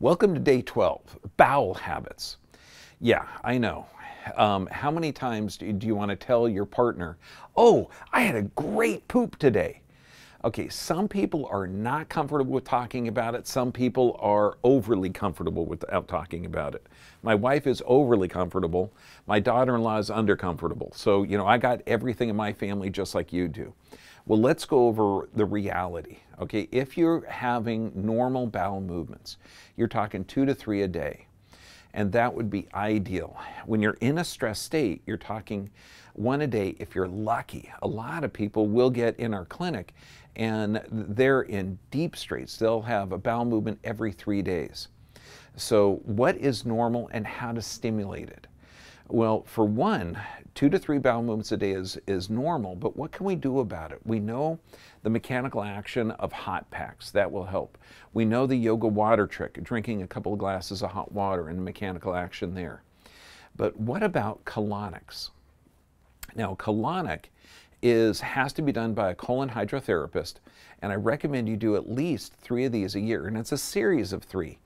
Welcome to day 12, bowel habits. Yeah, I know. How many times do you want to tell your partner, oh, I had a great poop today? Okay, some people are not comfortable with talking about it. Some people are overly comfortable without talking about it. My wife is overly comfortable. My daughter-in-law is undercomfortable. So, I got everything in my family just like you do. Well, let's go over the reality. Okay, if you're having normal bowel movements, you're talking 2 to 3 a day, and that would be ideal. When you're in a stress state, you're talking 1 a day if you're lucky. A lot of people will get in our clinic and they're in deep straits. They'll have a bowel movement every 3 days. So what is normal and how to stimulate it? Well, for one, 2 to 3 bowel movements a day is normal, but what can we do about it? We know the mechanical action of hot packs, that will help. We know the yoga water trick, drinking a couple of glasses of hot water and mechanical action there. But what about colonics? Now, colonic has to be done by a colon hydrotherapist, and I recommend you do at least 3 of these a year, and it's a series of 3.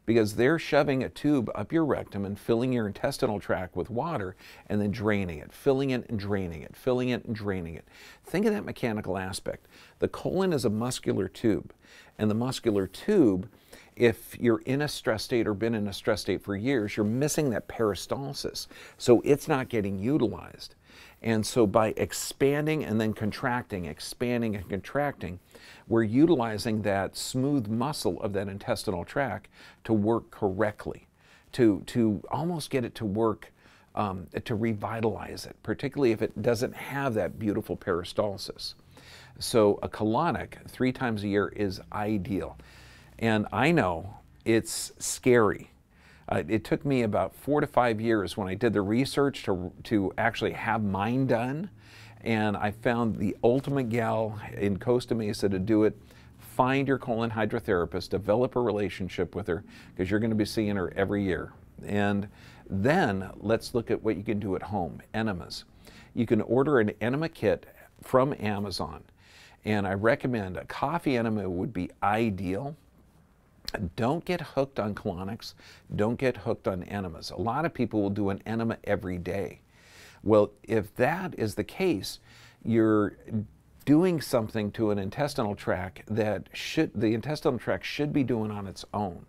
Because they're shoving a tube up your rectum and filling your intestinal tract with water and then draining it, filling it and draining it, filling it and draining it. Think of that mechanical aspect. The colon is a muscular tube, and the muscular tube, if you're in a stress state or been in a stress state for years, you're missing that peristalsis, so it's not getting utilized. And so by expanding and then contracting, expanding and contracting, we're utilizing that smooth muscle of that intestinal tract to work correctly, to almost get it to work, to revitalize it, particularly if it doesn't have that beautiful peristalsis. So a colonic 3 times a year is ideal. And I know it's scary. It took me about 4 to 5 years when I did the research to actually have mine done, and I found the ultimate gal in Costa Mesa to do it. Find your colon hydrotherapist, develop a relationship with her, because you're going to be seeing her every year. And then let's look at what you can do at home. Enemas. You can order an enema kit from Amazon, and I recommend a coffee enema would be ideal. Don't get hooked on colonics. Don't get hooked on enemas. A lot of people will do an enema every day. Well, if that is the case, you're doing something to an intestinal tract that the intestinal tract should be doing on its own.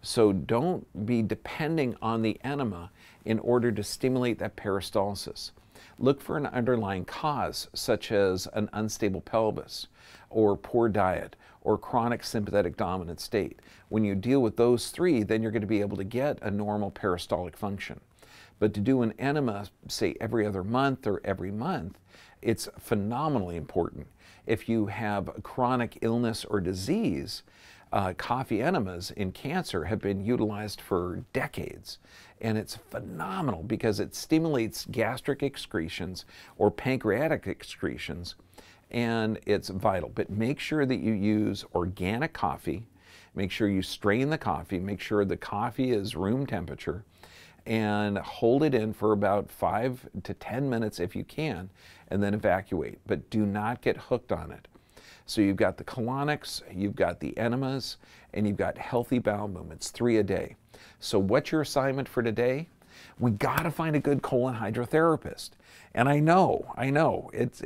So don't be depending on the enema in order to stimulate that peristalsis. Look for an underlying cause, such as an unstable pelvis, or poor diet, or chronic sympathetic dominant state. When you deal with those 3, then you're going to be able to get a normal peristaltic function. But to do an enema, say every other month or every month, it's phenomenally important. If you have a chronic illness or disease, coffee enemas in cancer have been utilized for decades, and it's phenomenal because it stimulates gastric excretions or pancreatic excretions, and it's vital. But make sure that you use organic coffee, make sure you strain the coffee, make sure the coffee is room temperature, and hold it in for about 5 to 10 minutes if you can, and then evacuate. But do not get hooked on it. So you've got the colonics, you've got the enemas, and you've got healthy bowel movements, 3 a day. So what's your assignment for today? We got to find a good colon hydrotherapist. And I know, it's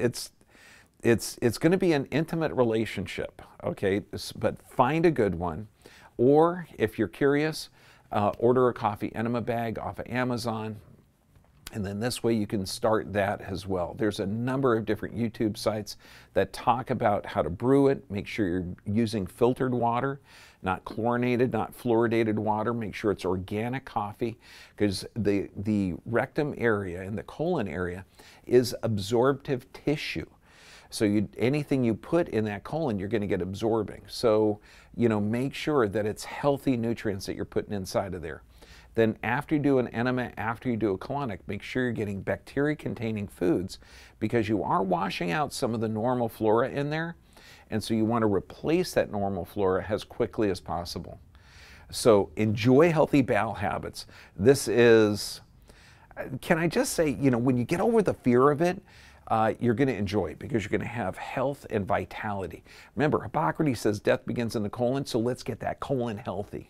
going to be an intimate relationship, okay? But find a good one. Or if you're curious, order a coffee enema bag off of Amazon. And then this way you can start that as well. There's a number of different YouTube sites that talk about how to brew it. Make sure you're using filtered water, not chlorinated, not fluoridated water. Make sure it's organic coffee, because the rectum area and the colon area is absorptive tissue. So anything you put in that colon, you're going to get absorbing. So, make sure that it's healthy nutrients that you're putting inside of there. Then after you do an enema, after you do a colonic, make sure you're getting bacteria-containing foods, because you are washing out some of the normal flora in there, and so you want to replace that normal flora as quickly as possible. So enjoy healthy bowel habits. This is, can I just say, when you get over the fear of it, you're going to enjoy it, because you're going to have health and vitality. Remember, Hippocrates says death begins in the colon, so let's get that colon healthy.